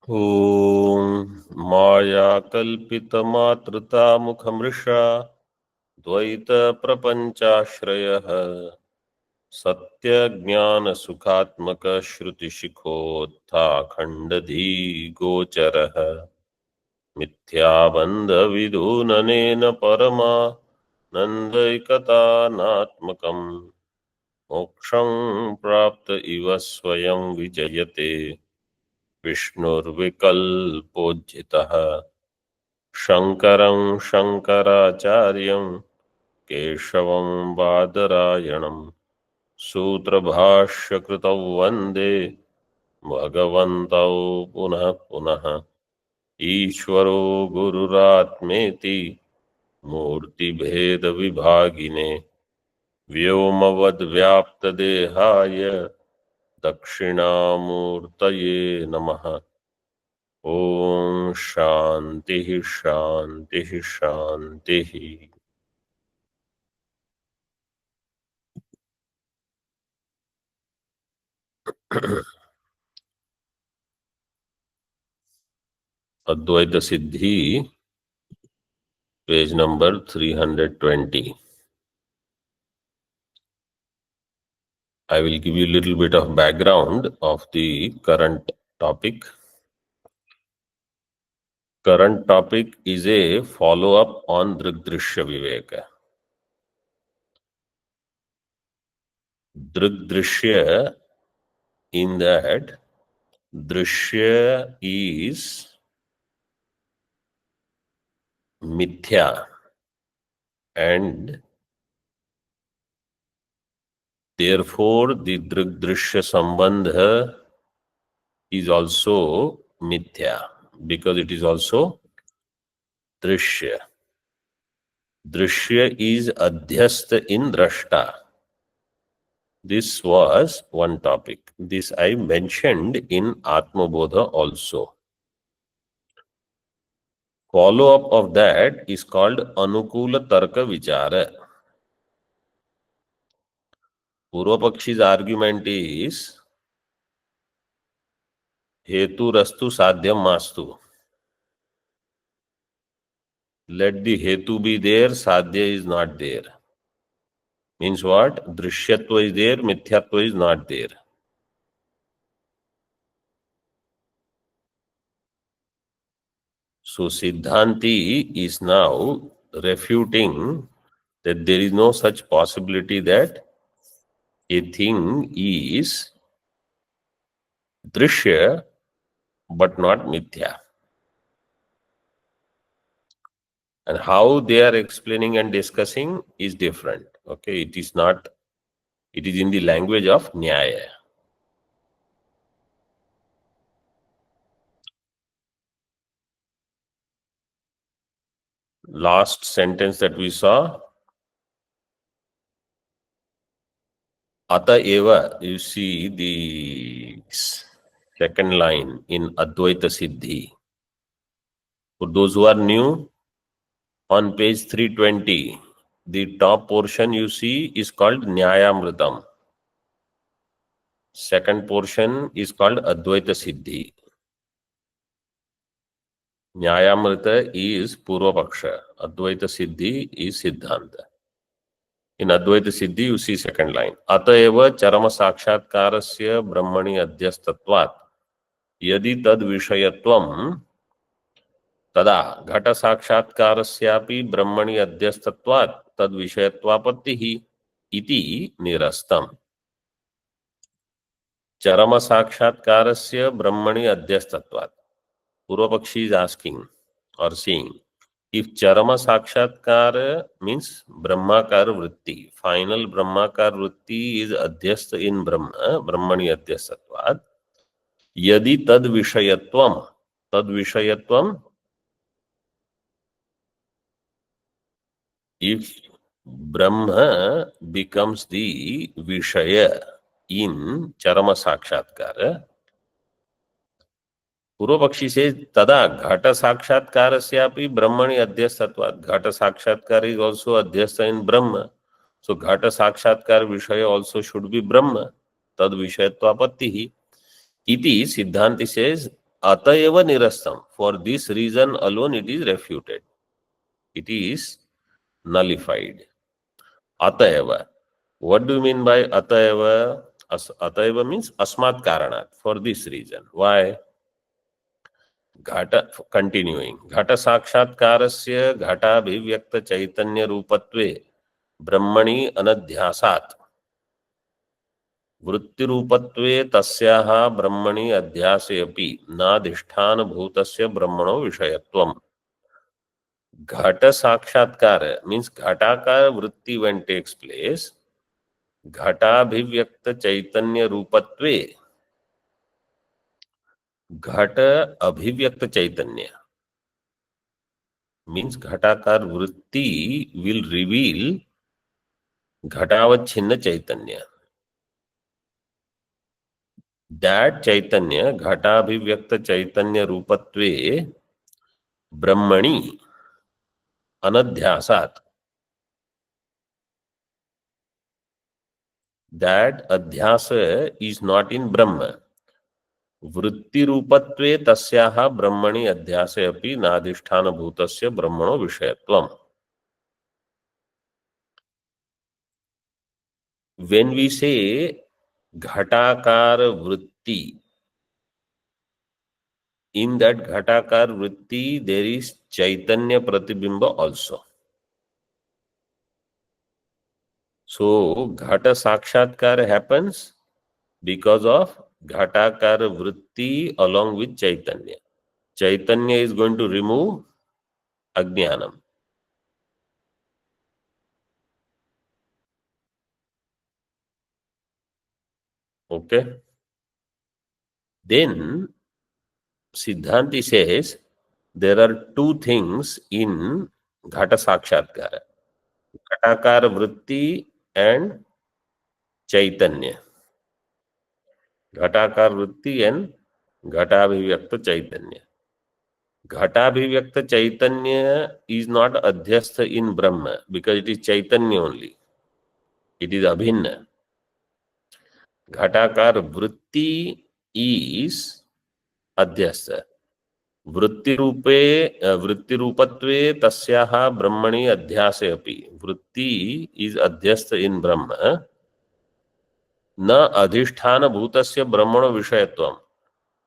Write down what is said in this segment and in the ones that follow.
ॐ मायाकल्पितमातृतामुखमृषा द्वैतप्रपञ्चाश्रयः सत्यज्ञानसुखात्मकश्रुतिशिखोत्थाखण्डधीगोचरः मिथ्याबन्धविदूननेन परमानन्दैकतानात्मकम् मोक्षं प्राप्त इव स्वयं विजयते विष्णुर्विकल्पोज्झितः शङ्करं शङ्कराचार्यं केशवं बादरायणं सूत्रभाष्यकृतौ वन्दे भगवन्तौ पुनः पुनः ईश्वरो गुरुरात्मेति मूर्तिभेदविभागिने व्योमवद्व्याप्तदेहाय दक्षिणामूर्तये नमः। ओम शांति शांति शांति। अद्वैत सिद्धि page number 320. I will give you a little bit of background of the current topic. Current topic is a follow-up on Drigdrishya Viveka. Drigdrishya, in that Drishya is mithya and therefore the Drigdrishya Sambandha is also mithya because it is also drishya. Drishya is adhyastha in drashta. This was one topic. This I mentioned in Atmabodha also. Follow-up of that is called Anukula Tarka Vichara. Purvapakshi's argument is Hetu Rastu Sadhyam Mastu. Let the Hetu be there, Sadhya is not there. Means what? Drishyatva is there, Mithyatva is not there. So Siddhanti is now refuting that there is no such possibility that a thing is drishya but not mithya. And how they are explaining and discussing is different. Okay, it is not, it is in the language of Nyaya. Last sentence that we saw, Ata eva, you see the second line in Advaita Siddhi. For those who are new, on page 320, the top portion you see is called Nyayamritam. Second portion is called Advaita Siddhi. Nyayamrita is Purvapaksha. Advaita Siddhi is Siddhanta. In Advaita Siddhi, you see second line. Ataeva charama sakshatkarasya brahmani adhyastatvat yadi tad vishayatvam tada ghata sakshatkarasyapi brahmani adhyastatvat tad vishayatvapattihi iti nirastam. Charama sakshatkarasya brahmani adhyastatvat. Purvapakshi is asking or saying, if Charama Sakshatkara means Brahmakara Vritti, final Brahmakara Vritti is Adhyastha in Brahma, Brahmani Adhyastatvat, Yadi Tad Vishayatvam, if Brahma becomes the Vishaya in Charama Sakshatkara, Purvapakshi says, Tada Ghata Sakshatkarasyapi Brahmani Adhyastatvat. Ghata Sakshatkar is also Adhyastha in Brahma. So Ghata Sakshatkar Vishaya also should be Brahma. Tad Vishayatva Pattihi. Iti Siddhanti says, अतएव निरस्तम. For this reason alone it is refuted. It is nullified. Atayava. What do you mean by atayava? Atayava means asmat karanat. For this reason. Why? घट continuing. घट साक्षात्कारस्य घटाभिव्यक्त चैतन्य रूपत्वे ब्रह्मणि अनध्यासात् वृत्तिरूपत्वे तस्याः ब्रह्मणि अध्यासे अपि नाधिष्ठानभूतस्य ब्रह्मणो विषयत्वम्. घट साक्षात्कार means घटाकार वृत्ति when takes place, घटाभिव्यक्त चैतन्य रूपत्वे, घट अभिव्यक्त चैतन्य means घटाकार वृत्ति will reveal घटावच्छिन्न Chaitanya. That chaitanya घटाभिव्यक्त चैतन्य रूपत्वे ब्रह्मणि अनध्यासात्, that adhyasa is not in Brahma. वृत्ति रूपत्वे तस्याः ब्रह्मणि अध्यासे अपि नाधिष्ठान भूतस्य ब्रह्मणो विषयत्वम्. When we say घटाकार वृत्ति, in that घटाकार वृत्ति there is chaitanya pratibimba also. So घट साक्षात्कार happens because of घटाकार वृत्ति along with chaitanya. Chaitanya is going to remove ajnanam. Okay. Then Siddhanti says there are two things in Ghata Sakshatkara. Ghatakara Vritti and Chaitanya. Ghatakara Vritti and Ghatabhivyakta Chaitanya. Ghatabhivyakta Chaitanya is not adhyastha in Brahma because it is Chaitanya only. It is Abhinna. Ghatakara Vritti is adhyastha. वृत्ति रूपत्वे तस्याः ब्रह्मणि अध्यासे अपि. वृत्ति is अध्यस्त इन ब्रह्म, न अधिष्ठान भूतस्य ब्रह्मणो विषयत्वम्.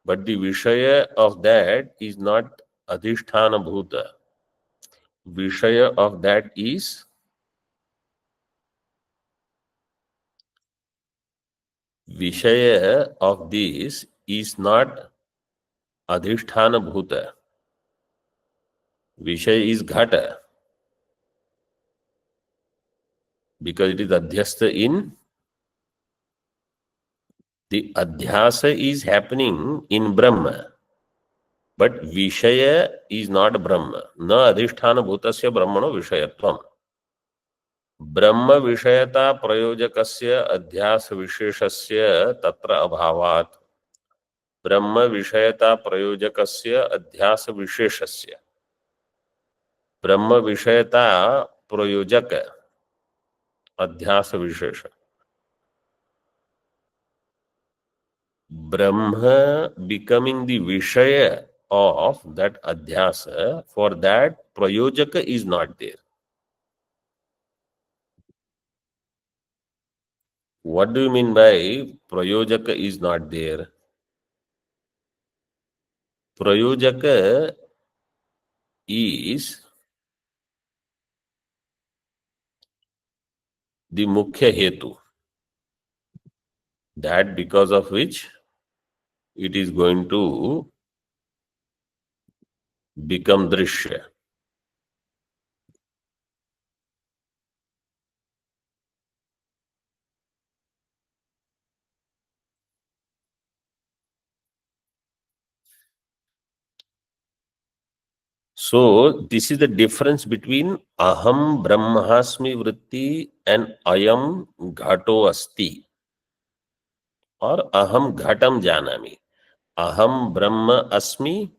But the विषय ऑफ दैट इज नॉट अधिष्ठान भूत. विषय ऑफ दैट इज विषय ऑफ दिस इज नॉट अधिष्ठान भूत. विषय is घट because it is adhyastha in. The adhyasa is happening in Brahma, but Vishaya is not Brahma. Na adhisthana bhutasya brahmano vishayatvam. Brahma vishayata prayojakasya adhyasa visheshasya tatra abhavat. Brahma vishayata prayojakasya adhyasa visheshasya. Brahma vishayata prayojaka adhyasa vishesha. Brahma becoming the Vishaya of that Adhyasa, for that Prayojaka is not there. What do you mean by Prayojaka is not there? Prayojaka is the Mukhya Hetu, that because of which it is going to become Drishya. So this is the difference between Aham Brahmasmi Vritti and Ayam Ghato Asti, or Aham Ghatam Janami. Aham Brahma Asmi,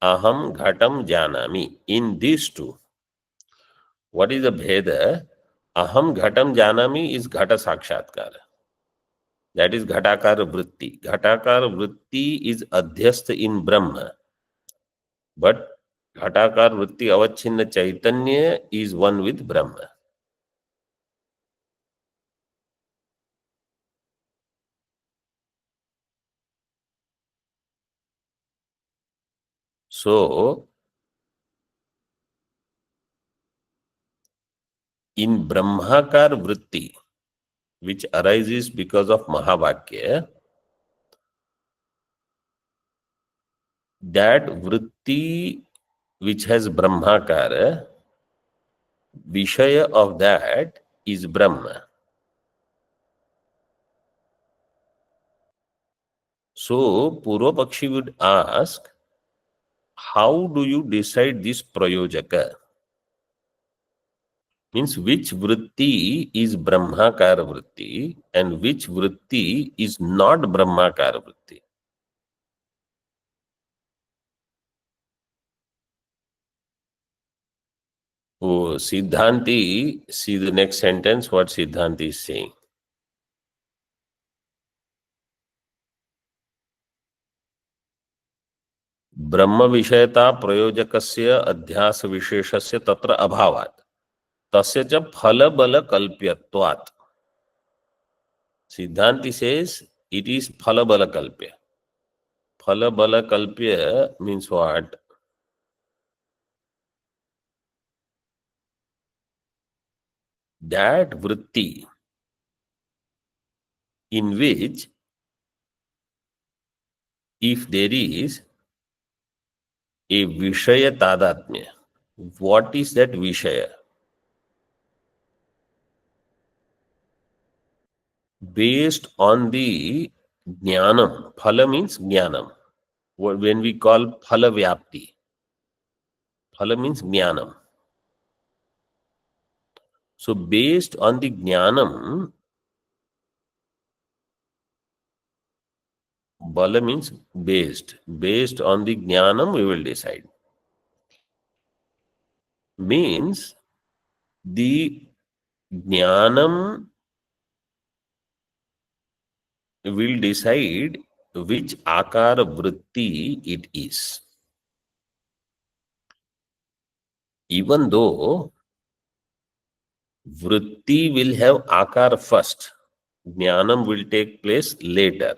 Aham Ghatam Janami. In these two, what is the Bheda? Aham Ghatam Janami is Ghata Sakshatkara. That is Ghatakara Vritti. Ghatakara Vritti is adhyastha in Brahma, but Ghatakara Vritti Avachinna Chaitanya is one with Brahma. So, in Brahmakar Vritti, which arises because of Mahavakya, that Vritti which has Brahmakara, Vishaya of that is Brahma. So, Purva Pakshi would ask, how do you decide this Prayojaka? Means which vritti is Brahmakara vritti and which vritti is not Brahmakara vritti. Oh, Siddhanti, see the next sentence, what Siddhanti is saying. ब्रह्म विषयता प्रयोजकस्य अध्यास विशेषस्य तत्र अभावात् तस्य च फल बल कल्प्यत्वात्. Siddhanti says it is phala bala kalpya. Phala bala kalpya means what? That vritti in which if there is a Vishaya Tadatmya. What is that Vishaya? Based on the Jnanam. Phala means Jnanam. When we call Phala Vyapti. Phala means Jnanam. So based on the Jnanam, Bala means based. Based on the Jnanam, we will decide. Means the Jnanam will decide which akara vritti it is. Even though vritti will have akar first, jnanam will take place later.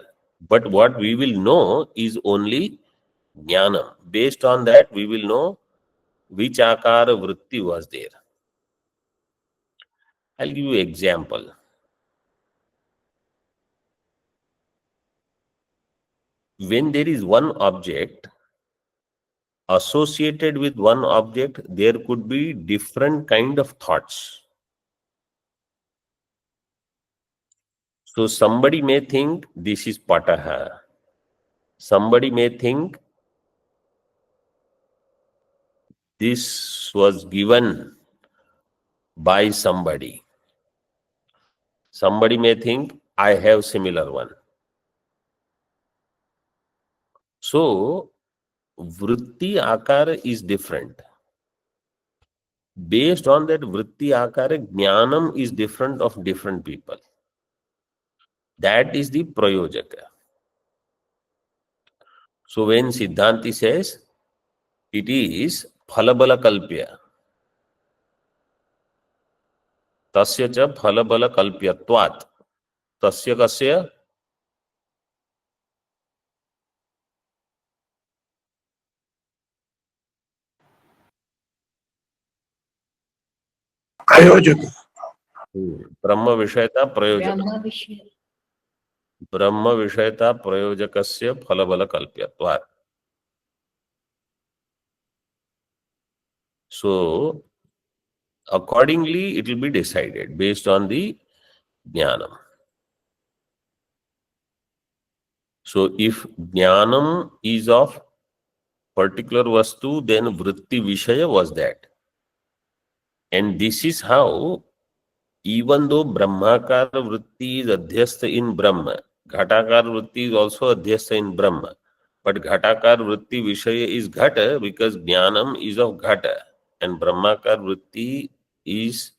But what we will know is only jnanam. Based on that, we will know which akara vritti was there. I'll give you an example. When there is one object, associated with one object, there could be different kind of thoughts. So somebody may think this is pataha. Somebody may think this was given by somebody. Somebody may think I have similar one. So vritti akara is different. Based on that vritti akara, jnanam is different of different people. That is the prayojaka. So when Siddhanti says it is phalabala kalpya, tasya cha phalabala kalpyatvat, tasya kasya प्रयोजक ब्रह्म विषयता प्रयोजक ब्रह्म विषयता प्रयोजकस्य फलबल कल्प्यत्वात्. So accordingly it will be decided based on the jnanam. So if jnanam is of particular vastu, then vritti vishaya was that. And this is how, even though brahmakara vritti is adhyastha in brahma, ghatakara vritti is also adhyastha in brahma. But ghatakar vritti vishaya is ghata because jnanam is of ghata and brahmakar vritti is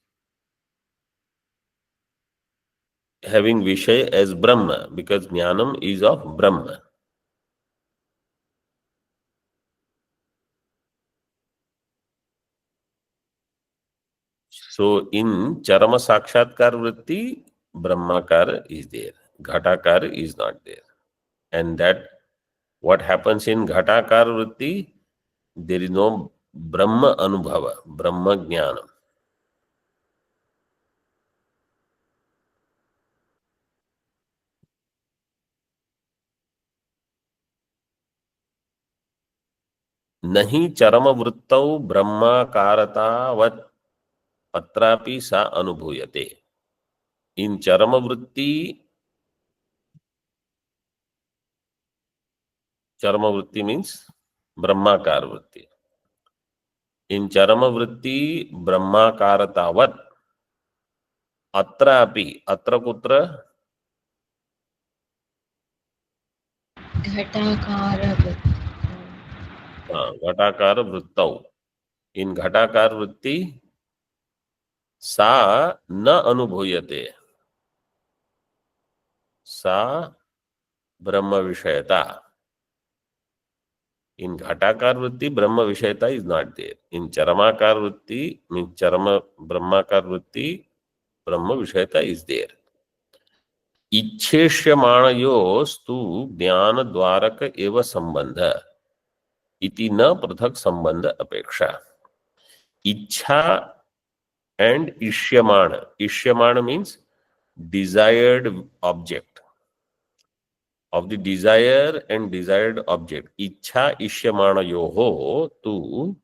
having Vishay as Brahma, because Jnanam is of Brahma. So in Charama Sakshatkar Vritti, Brahmakar is there. Ghatakar is not there. And that what happens in Ghatakar Vritti, there is no Brahma Anubhava, Brahma Jnanam. नहीं चरम वृत्तौ ब्रह्माकारतावत् अत्रापि सा अनुभूयते. In चरम वृत्ति, चरम वृत्ति means ब्रह्माकार वृत्ति. In चरम वृत्ति ब्रह्माकारतावत् अत्रापि, अत्र कुत्र, घटाकार वृत्तौ. In घटाकार वृत्ति सा न अनुभूयते, सा ब्रह्म विषयता. In Ghatakar Vritti, Brahma Vishayata is not there. In Charamakar Vritti, means Charama Brahmakar Vritti, Brahma Vishayata is there. इच्छेष्यमाणयोस्तु ज्ञान द्वारक एव संबंध इति न पृथक संबंध अपेक्षा. इच्छा and ishyamana. Ishyamana means desired object. Of the desire and desired object. Ichha ishyamana yoho tu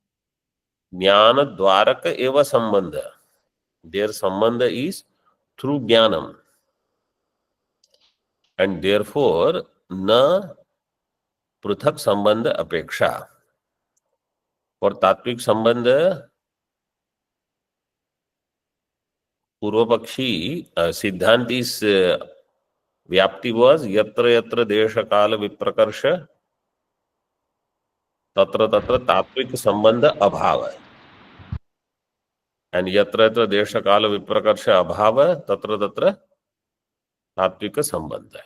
jnana dwaraka eva sambandha. Their sambandha is through jnanam. And therefore, na पृथक संबंध अपेक्षा. और तात्विक संबंध पूर्व पक्षी सिद्धांत इस व्याप्ति was यत्र यत्र देश काल विप्रकर्ष तत्र तत्र तात्विक संबंध अभाव. एंड यत्र यत्र देश काल विप्रकर्ष अभाव तत्र तत्र तात्विक संबंध.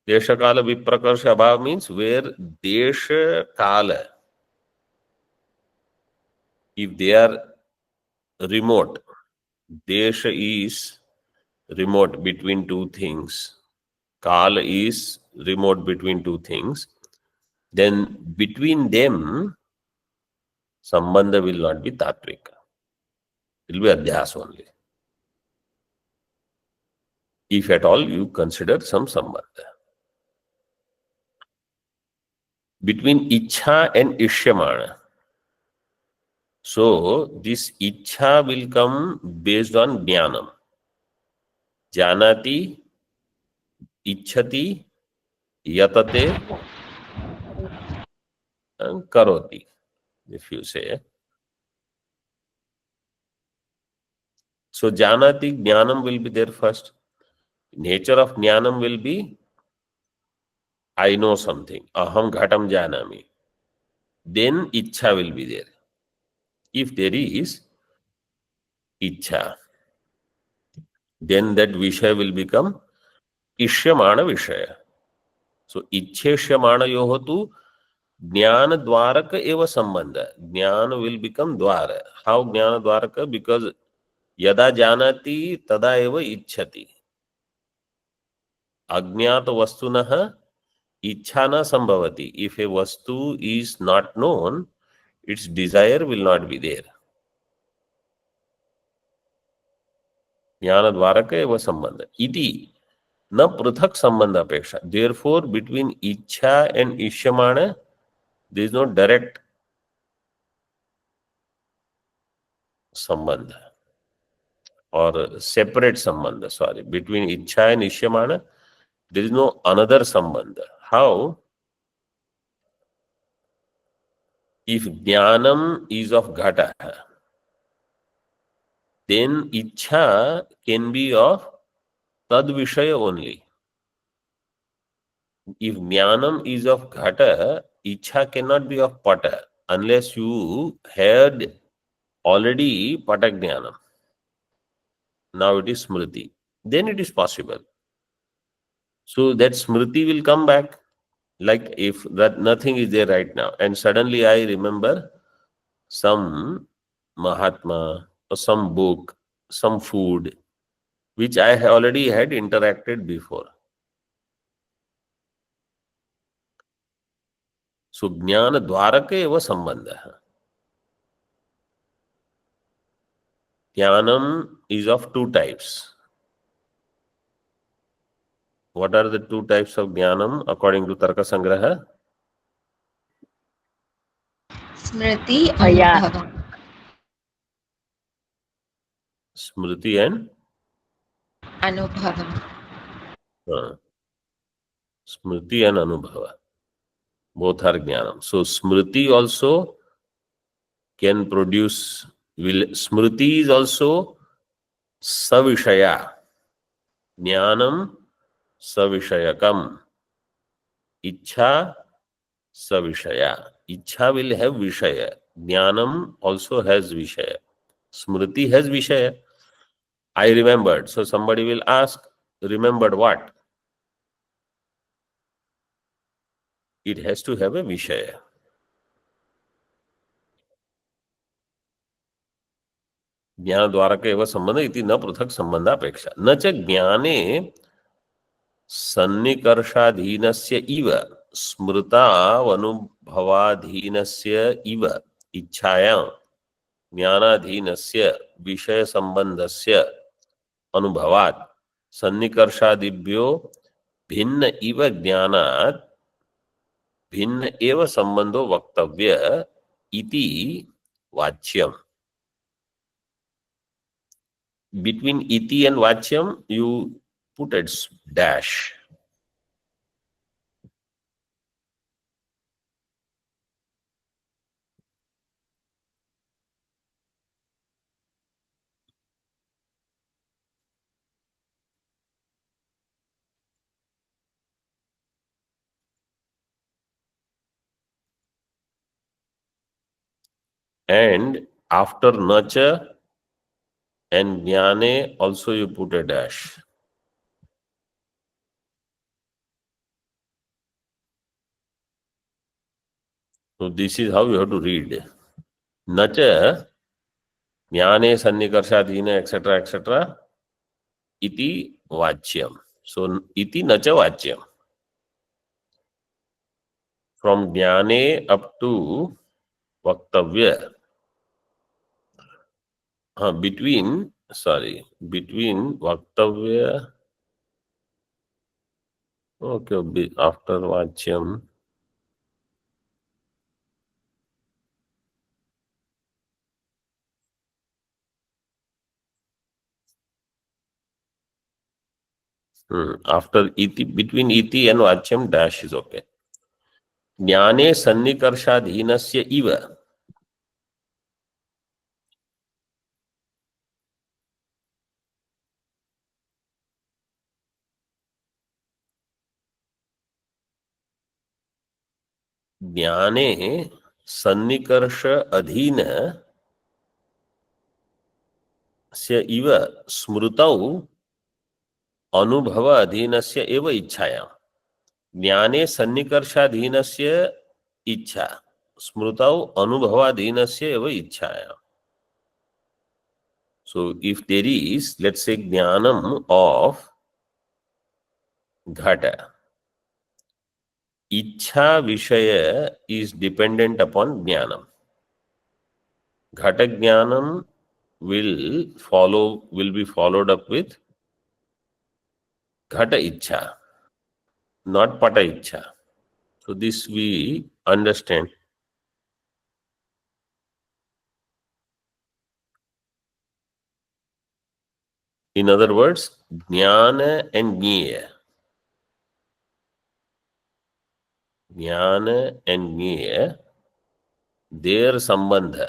देश काल विप्रकर्ष अभाव मीन्स वेयर देश काल, if they are remote, desh is remote between two things, kala is remote between two things, then between them sambandha will not be tatvika, it will be adhyas only, if at all you consider some sambandha. Between ichha and ishyamana, so this ichha will come based on jnanam. Janati, ichhati, yatate, and karoti, if you say. So janati, jnanam will be there first. Nature of jnanam will be, I know something. Aham ghatam janami. Then ichha will be there. If there is ichha, then that vishaya will become ishyamana vishaya. So ichheshyamana yoho tu jnana dwaraka eva sambandha. Jnana will become dwara. How jnana dwaraka? Because yada janati tada eva ichhati. Ajnata vastunah ichha na sambhavati. If a vastu is not known, its desire will not be there. Jnana dwaraka eva sambandha. Iti na pruthak sambandha apeksha. Therefore, between ichha and ishyamana, there is no direct sambandha or separate sambandha. Sorry, between ichha and ishyamana, there is no another sambandha. How? If jnanam is of ghata, then ichha can be of tad vishaya only. If jnanam is of ghata, ichha cannot be of pata unless you had already pata jnanam. Now it is smriti. then it is possible. So that smriti will come back. Like if that nothing is there right now, and suddenly I remember some Mahatma or some book, some food, which I already had interacted before. So ज्ञान द्वारक एव संबंधः. Jnanam is of two types. What are the two types of jnanam according to Tarka Sangraha? Smriti Anubhava. Smriti and Anubhava. Smriti and Anubhava. Both are jnanam. So Smriti also can produce, Smriti is also savishaya. Jnanam savishayakam. Ichha savishaya. Ichha will have vishaya. Jnanam also has vishaya. Smriti has vishaya. I remembered. So somebody will ask, remembered what? It has to have a vishaya. ज्ञान द्वारक एव संबंध इति न पृथक संबंधापेक्षा न च ज्ञाने सन्निकर्षाधीनस्य इव स्मृतावनुभवाधीनस्य इव इच्छायां ज्ञानाधीनस्य विषय संबंधस्य अनुभवात् सन्निकर्षादिभ्यो भिन्न इव ज्ञानात् भिन्न एव संबंधो वक्तव्य इति वाच्यम. Between iti and vachyam, you put a dash. And after nacha and jnane, also you put a dash. So this is how you have to read. Nacha, jnane, sannikarshadhina, etc. Iti vachyam. So iti nacha vachyam. From jnane up to vaktavya. Between vaktavya. Okay, after vachyam. After iti, between iti and vachyam, dash is okay. Jnane sannikarshadhinasya iva. ज्ञाने सन्निकर्ष अधीन से इव स्मृतौ अनुभव अधीनस्य एव इच्छायां. ज्ञाने सन्निकर्षाधीनस्य इच्छा स्मृतौ अनुभवाधीनस्य एव इच्छायां. So if there is, let's say, jnanam of ghata, Ichha Vishaya is dependent upon Jnanam. Ghata Jnanam will be followed up with Ghata Ichha, not Pata Ichha. So this we understand. In other words, Jnana and Jnaya. Jnana and Jnaya, their sambandha.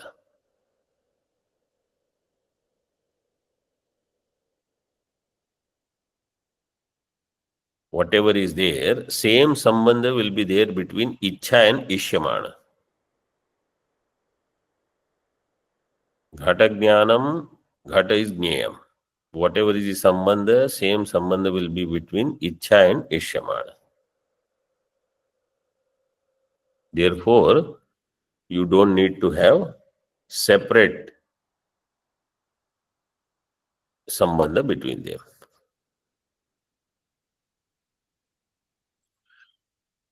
Whatever is there, same sambandha will be there between Ichha and Ishyamana. Ghata Jnanam, Ghata is Jnayam. whatever is the sambandha, same sambandha will be between Ichha and Ishyamana. Therefore, you don't need to have separate sambandha between them.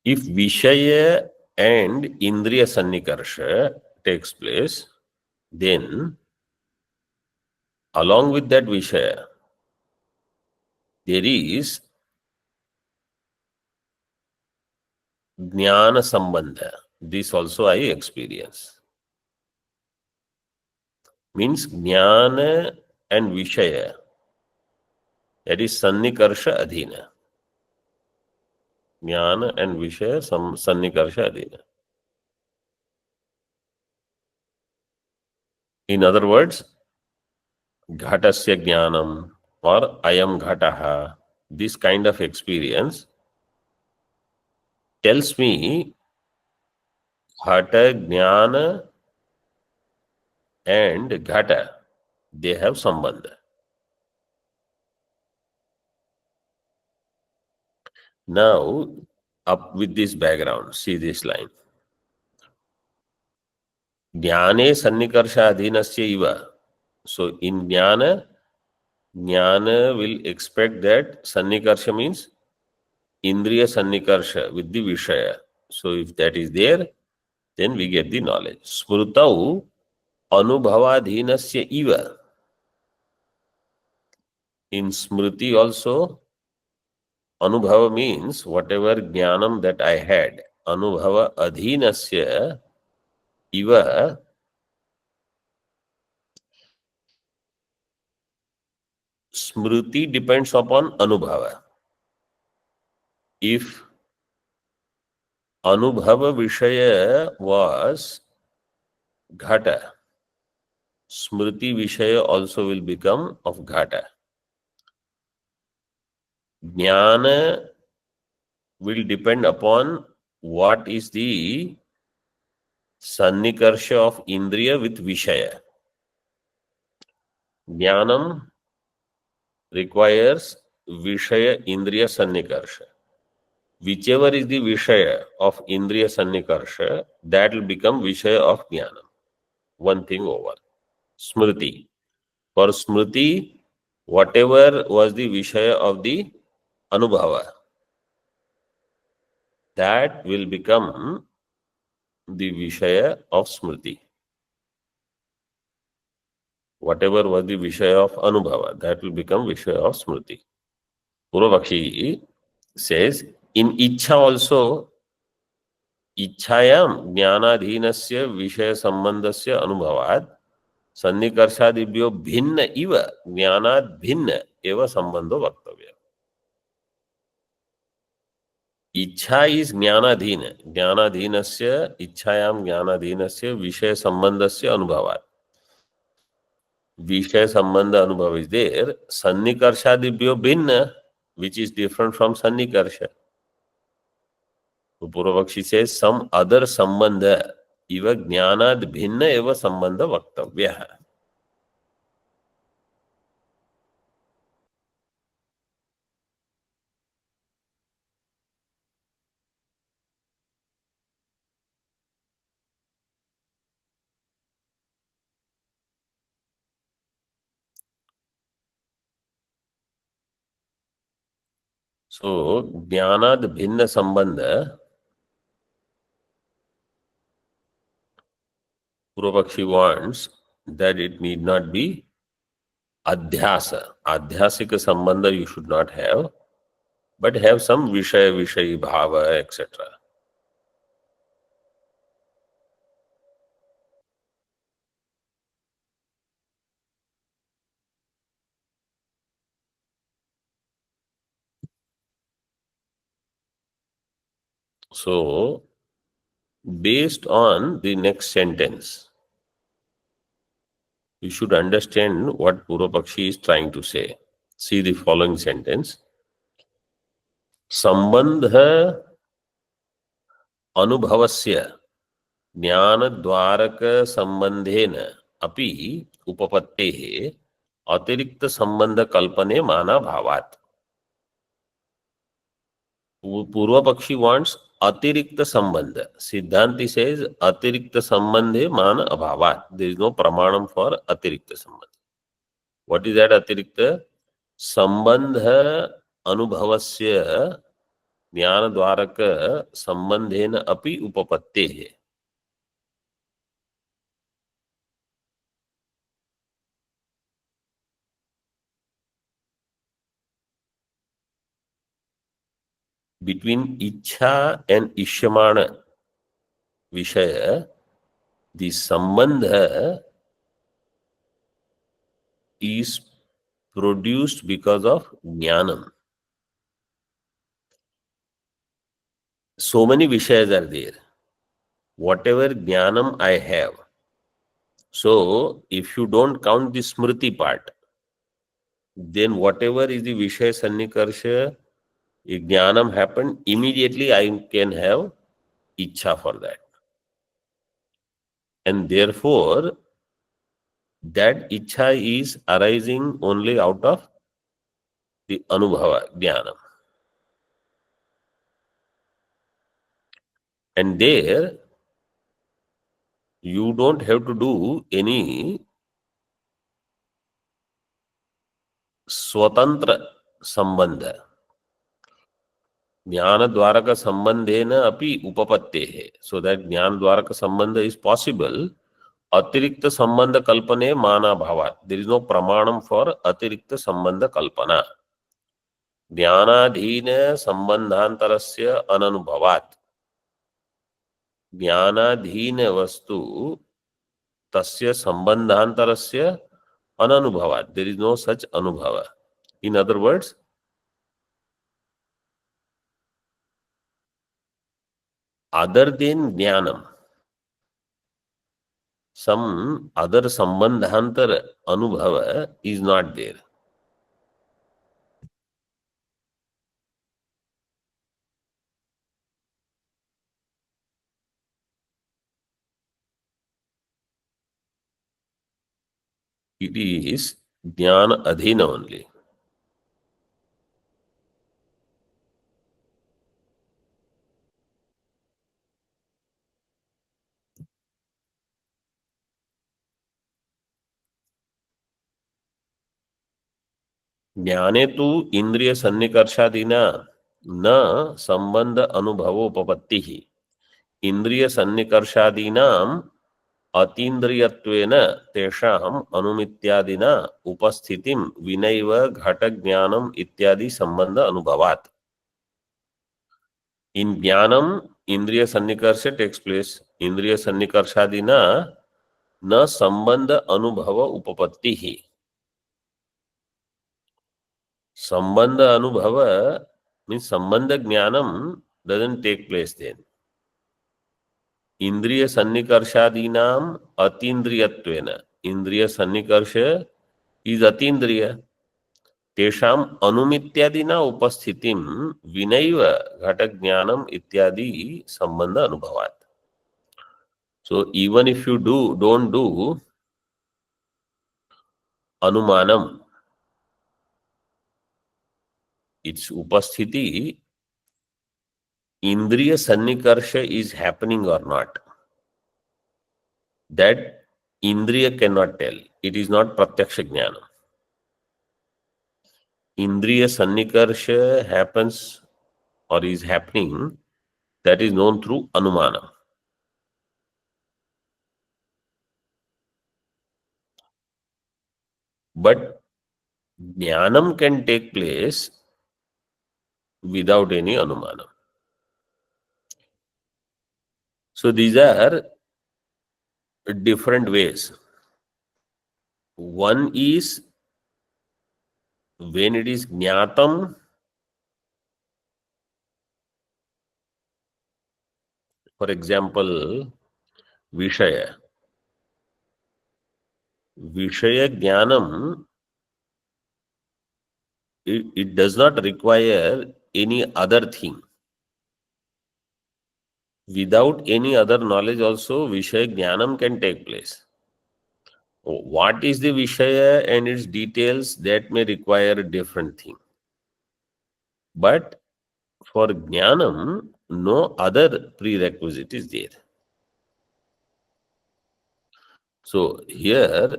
If Vishaya and Indriya Sannikarsha takes place, then along with that Vishaya, there is Jnana Sambandha. This also I experience. Means Jnana and Vishaya, that is Sannikarsha Adhina. Jnana and Vishaya Sannikarsha Adhina. In other words, Ghatasya Jnanam or Ayam Ghataha, this kind of experience tells me Ghata, Jnana and Ghata, they have Sambandha. Now, up with this background, see this line. Jnane Sannikarsha Adhinasya Iva. So, in Jnana will expect that Sannikarsha means Indriya Sannikarsha with the Vishaya. So, if that is there, then we get the knowledge. Smrutau Anubhavadhinasya Iva. In Smriti also, Anubhava means whatever jnanam that I had. Anubhava adhinasya iva. Smriti depends upon Anubhava. If Anubhava Vishaya was Ghata, Smriti Vishaya also will become of Ghata. Jnana will depend upon what is the Sannikarsha of Indriya with Vishaya. Jnanam requires Vishaya Indriya Sannikarsha. Whichever is the Vishaya of Indriya Sannikarsha, that will become Vishaya of Jnanam. One thing over. Smriti. For Smriti, whatever was the Vishaya of the Anubhava, that will become the Vishaya of Smriti. Whatever was the Vishaya of Anubhava, that will become Vishaya of Smriti. Purvapakshi says, in Ichha also, इच्छायाम ज्ञानाधीनस्य विषय संबंधस्य अनुभवात् सन्निकर्षादिभ्यो भिन्न इव ज्ञानात् भिन्न एव संबंधो वक्तव्य. इच्छा is ज्ञानाधीन, ज्ञानाधीनस्य इच्छायाम ज्ञानाधीनस्य विषय संबंधस्य अनुभवात्. विषय संबंध अनुभव इज देयर. सन्निकर्षादिभ्यो भिन्न, which is different from सन्निकर्ष. पूर्वपक्षी से सम अदर संबंध इव ज्ञानाद भिन्न एव संबंध वक्तव्य. सो ज्ञानाद भिन्न संबंध पूर्वपक्षी wants that it need not be adhyasa. Adhyasika sambandha you should not have, but have some vishayi bhava, etc. So, based on the next sentence, you should understand what Purvapakshi is trying to say. See the following sentence. Sambandha अनुभवस्य ज्ञानद्वारक संबंधेन अपि उपपत्तेः अतिरिक्त संबंध कल्पने माना भावात. पूर्व पक्षी wants अतिरिक्त संबंध. Siddhanti says अतिरिक्त संबंधे मान अभावात. There is no pramanam for अतिरिक्त संबंध. What is that अतिरिक्त? संबंध अनुभवस्य ज्ञान द्वारक संबंधेन अपि उपपत्तेः. Between इच्छा and इष्यमाण विषय, the sambandha is produced because of jnanam. So many vishayas are there. Whatever jnanam I have, so if you don't count the smriti part, then whatever is the vishaya sannikarsha, if jnanam happened, immediately I can have ichha for that. And therefore, that ichha is arising only out of the anubhava, jnanam. And there, you don't have to do any स्वतंत्र संबंध. ज्ञान द्वारक संबंधेन अपि उपपत्तेः. So that ज्ञान द्वारक संबंध is possible. अतिरिक्त संबंध कल्पने माना भावात. There is no pramanam for अतिरिक्त संबंध कल्पना. ज्ञानाधीन संबंधांतरस्य अननुभवात. ज्ञानाधीन वस्तु तस्य संबंधांतरस्य अननुभवात. There is no such anubhava. In other words, other than jnanam, some other sambandhantar anubhava is not there. It is jnana adhina only. ज्ञाने तु इंद्रिय सन्निकर्षादिना न संबंध अनुभवोपपत्ति. इंद्रिय सन्निकर्षादीनाम अतीन्द्रियत्वेन तेषाम अनुमित्यादिना उपस्थितिम विनैव घट ज्ञानम इत्यादि संबंध अनुभवात. In jnanam, इंद्रिय सन्निकर्ष takes place. इंद्रिय सन्निकर्षादिना न संबंध अनुभव उपपत्ति ही. संबंध अनुभव means संबंध ज्ञानम doesn't take place then. इंद्रिय सन्निकर्षादीनाम अतीन्द्रियत्वेन. इंद्रिय सन्निकर्ष is अतीन्द्रिय. तेषाम अनुमित्यादिना उपस्थितिम विनैव घट ज्ञानम इत्यादि संबंध अनुभवात. So even if you don't do anumanam, its upasthiti, indriya sannikarsha is happening or not, that indriya cannot tell. It is not pratyaksha jnana. Indriya sannikarsha happens or is happening, that is known through anumana. But jnanam can take place without any anumana. So these are different ways. One is when it is jnatam, for example, Vishaya. Vishaya Jnanam, it does not require any other thing. Without any other knowledge also, Vishaya Jnanam can take place. What is the Vishaya and its details, that may require a different thing. But for Jnanam, no other prerequisite is there. So here,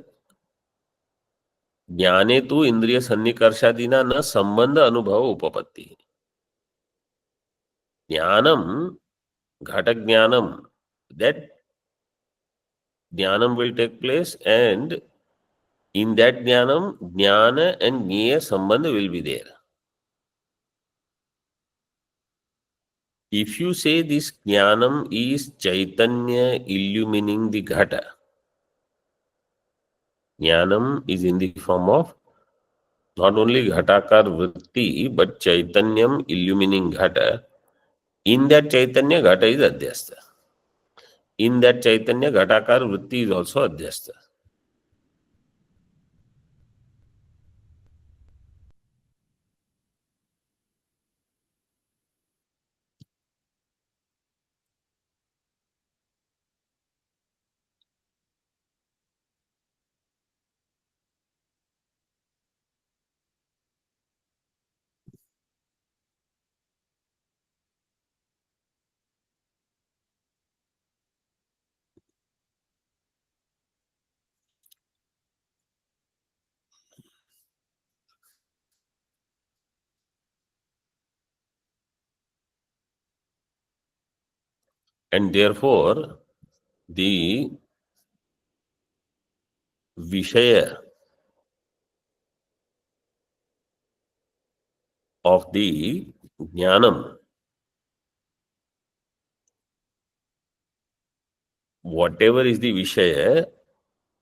ज्ञाने तु इंद्रिय सन्निकर्षादिना न संबंध अनुभव उपपत्ति. ज्ञानम, घटक ज्ञानम, that jnanam will take place, and in that jnanam, jnana and jnaya sambandha will be there. If you say this jnanam is Chaitanya illumining the ghata, jnanam is in the form of not only ghatakar vritti, but Chaitanyam illumining ghata. In that Chaitanya, ghata is adhyasta. In that Chaitanya, ghatakar vritti is also adhyasta. And therefore, the Vishaya of the Jnanam, whatever is the Vishaya,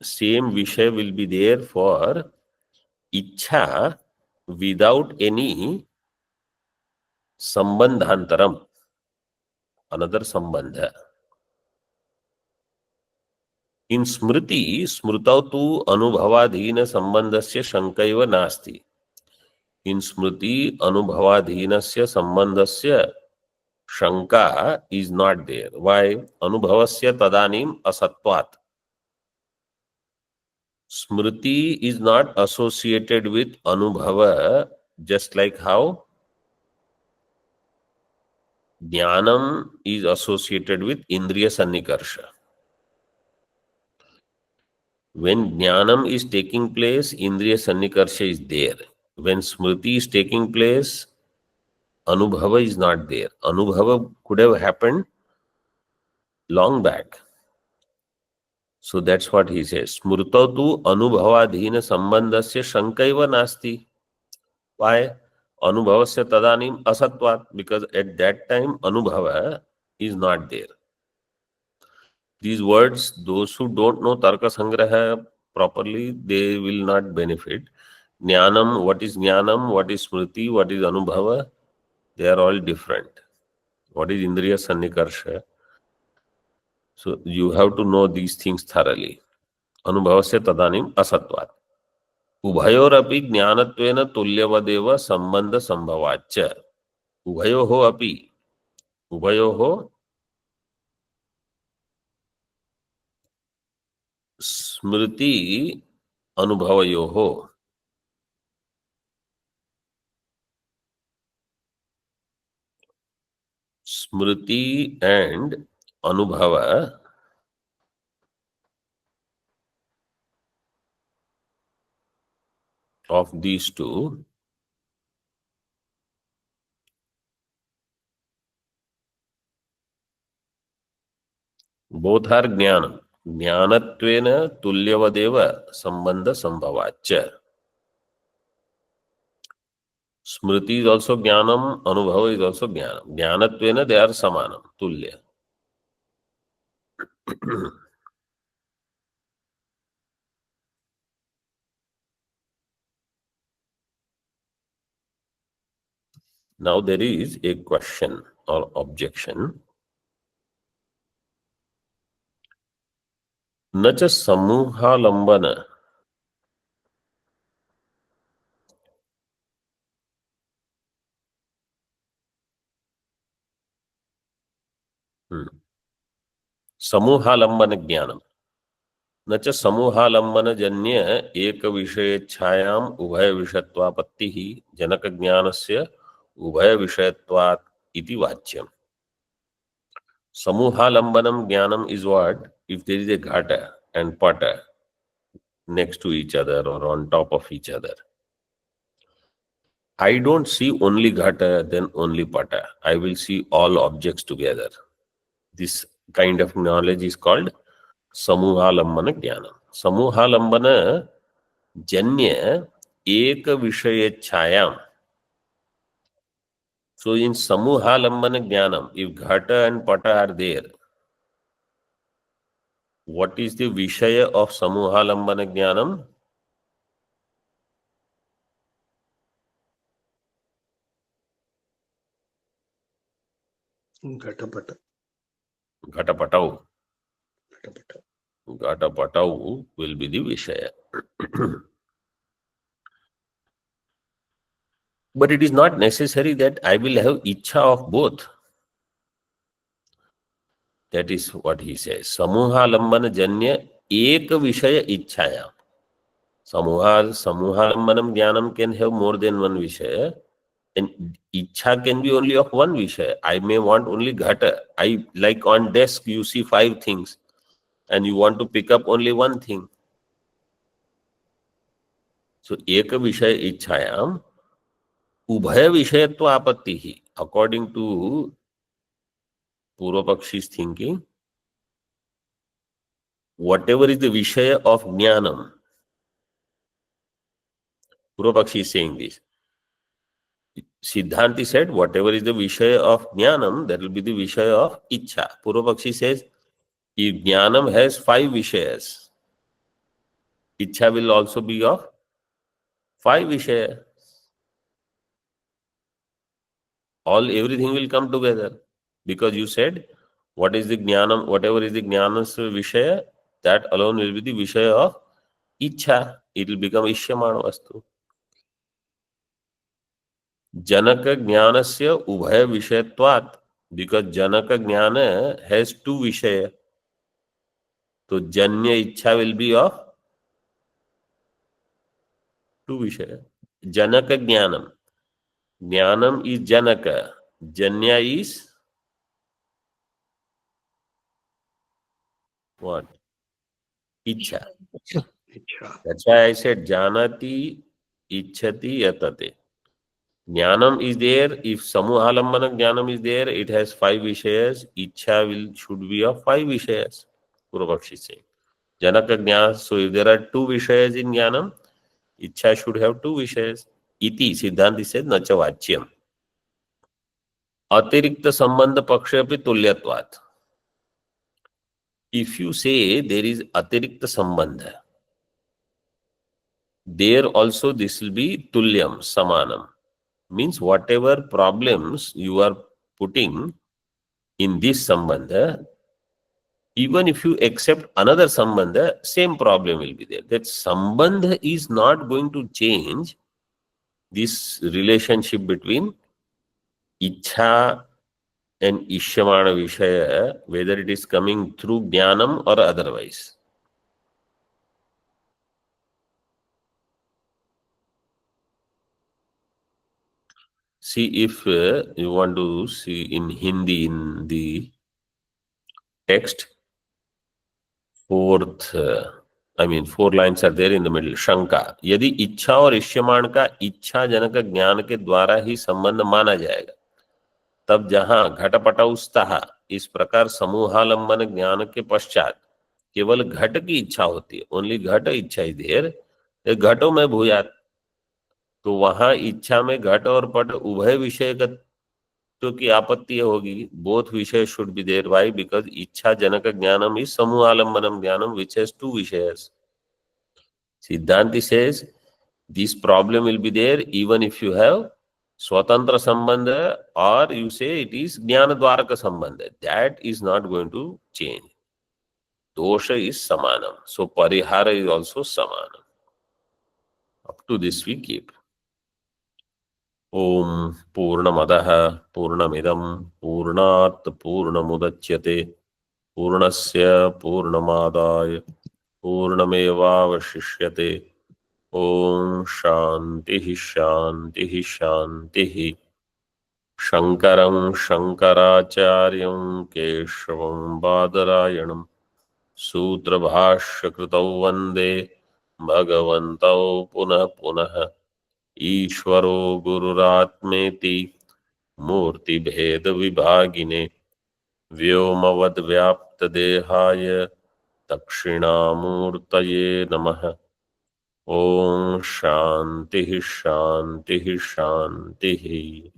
same Vishaya will be there for Ichha without any Sambandhantaram, another Sambandha. In Smriti, Smrtau tu Anubhavadhina Sambandhasya Shankaiva Nasti. In Smriti, Anubhavadhinasya Sambandhasya Shanka is not there. Why? Anubhavasya Tadanim Asatvat. Smriti is not associated with Anubhava, just like how Jnanam is associated with Indriya Sannikarsha. When Jnanam is taking place, Indriya Sannikarsha is there. When Smriti is taking place, Anubhava is not there. Anubhava could have happened long back. So that's what he says. Smrtau tu anubhavadhina sambandhasya shankaiva nasti. Why? Anubhavasya tadanim asatvat. Because at that time, Anubhava is not there. These words, those who don't know Tarka Sangraha properly, they will not benefit. Jnanam, what is Jnanam, what is Smriti, what is Anubhava, they are all different. What is Indriya Sannikarsha? So you have to know these things thoroughly. Anubhavasya tadanim asatvat. उभयोरपि ज्ञानत्वेन तुल्यवदेव संबंध संभवाच्च. उभयोः अपि, उभयोः स्मृति अनुभवयोः, स्मृति and anubhava of these two both are jnanam. Jnanatvena tulyavadeva sambandha sambhavaच्च. Smriti is also jnanam, anubhava is also jnanam. Jnanatvena they are samanam, tulya. Now there is a question or objection. न च समूहालंबन समूहालंबन ज्ञानम. न च समूहालंबनजन्य एक विषयेच्छायाम् उभय विषयत्वापत्तिः जनक ज्ञानस्य उभय विषयत्वात् इति वाच्यम्. Samuhalambanam jnanam is what? If there is a ghata and pata next to each other or on top of each other, I don't see only ghata, then only pata. I will see all objects together. This kind of knowledge is called Samuhalambana Jnanam. Samuhalambana Janya Eka Vishayachayam. So in Samuhalambana Jnanam, if ghata and pata are there, what is the Vishaya of Samuhalambana Jnanam? घटपट Ghatapatau. घटपट Ghatapatau will be the Vishaya. But it is not necessary that I will have Ichha of both. That is what he says. Samuha Lambana Janya Eka Vishaya Ichhaya. Samuha Lambanam Jnanam can have more than one Vishaya. And Ichha can be only of one Vishaya. I may want only Ghata. Like on desk you see 5 things and you want to pick up only one thing. So Eka Vishaya Ichhayam Ubhaya Vishayatva Apattihi. According to Purvapakshi's thinking, whatever is the Vishaya of Jnanam, Purvapakshi is saying this. Siddhanti said, whatever is the Vishaya of Jnanam, that will be the Vishaya of Ichha. Purvapakshi says, if Jnanam has 5 Vishayas, Ichha will also be of 5 Vishaya. Everything will come together. Because you said, what is the Jnanam, whatever is the Jnana's Vishaya, that alone will be the Vishaya of Ichha. It will become Ishyamana Vastu. Janaka Jnanasya Ubhaya Vishayatvat. Because Janaka Jnana has 2 Vishaya. So Janya Ichha will be of 2 Vishaya. Janaka Jnanam. Jnanam is Janaka. Janya is what? Ichha. इच्छा That's why I said Janati Ichhati Yatate. Jnanam is there. If Samuhalambana Jnanam is there, it has 5 Vishayas. Ichha should be of 5 Vishayas. Purvapakshi is saying. Janaka Jnana. So if there are 2 Vishayas in Jnanam, Ichha should have 2 Vishayas. Iti Siddhanti said Nacha Vachyam. Atirikta Sambandha Paksha api Tulyatvat. If you say there is Atirikta Sambandha, there also this will be Tulyam, Samanam. Means whatever problems you are putting in this Sambandha, even if you accept another Sambandha, same problem will be there. That Sambandha is not going to change this relationship between Ichha and Ishyamana Vishaya, whether it is coming through Jnanam or otherwise. See, if you want to see in Hindi, in the text, 4 lines are there in the middle. Shanka. यदि इच्छा और इष्यमाण का इच्छा जनक ज्ञान के द्वारा ही संबंध माना जाएगा, तब जहां घटपटौस्तः इस प्रकार समूहालंबन ज्ञान के पश्चात केवल घट की इच्छा होती है, ओनली घट इच्छा ही देर, घटों में भूयात, तो वहां इच्छा में घट और पट उभय विषय तो की आपत्ति होगी. बोथ विषय should be there. Why? Because इच्छा जनक ज्ञानम इज समूहालंबनम ज्ञानम विच हैज 2 विषयस. Siddhanti says this problem will be there even if you have Swatantra Sambandha or you say it is Jnana Dwaraka Sambandha. That is not going to change. Dosha is Samanam. So Parihara is also Samanam. Up to this we keep. Om Purnamadaha Purnamidam Purnat Purnamudachyate Purnasya Purnamadaya पूर्णमेवावशिष्यते। ओम शांति शांति शांति। शंकरं शंकराचार्यं केशवं बादरायणं सूत्रभाष्यकृतौ वन्दे भगवन्तौ पुनः पुनः। ईश्वरो गुरुरात्मेति मूर्तिभेदविभागिने व्योमवद्व्याप्तदेहाय दक्षिणामूर्तये नमः। ओम शांति शांति शांति।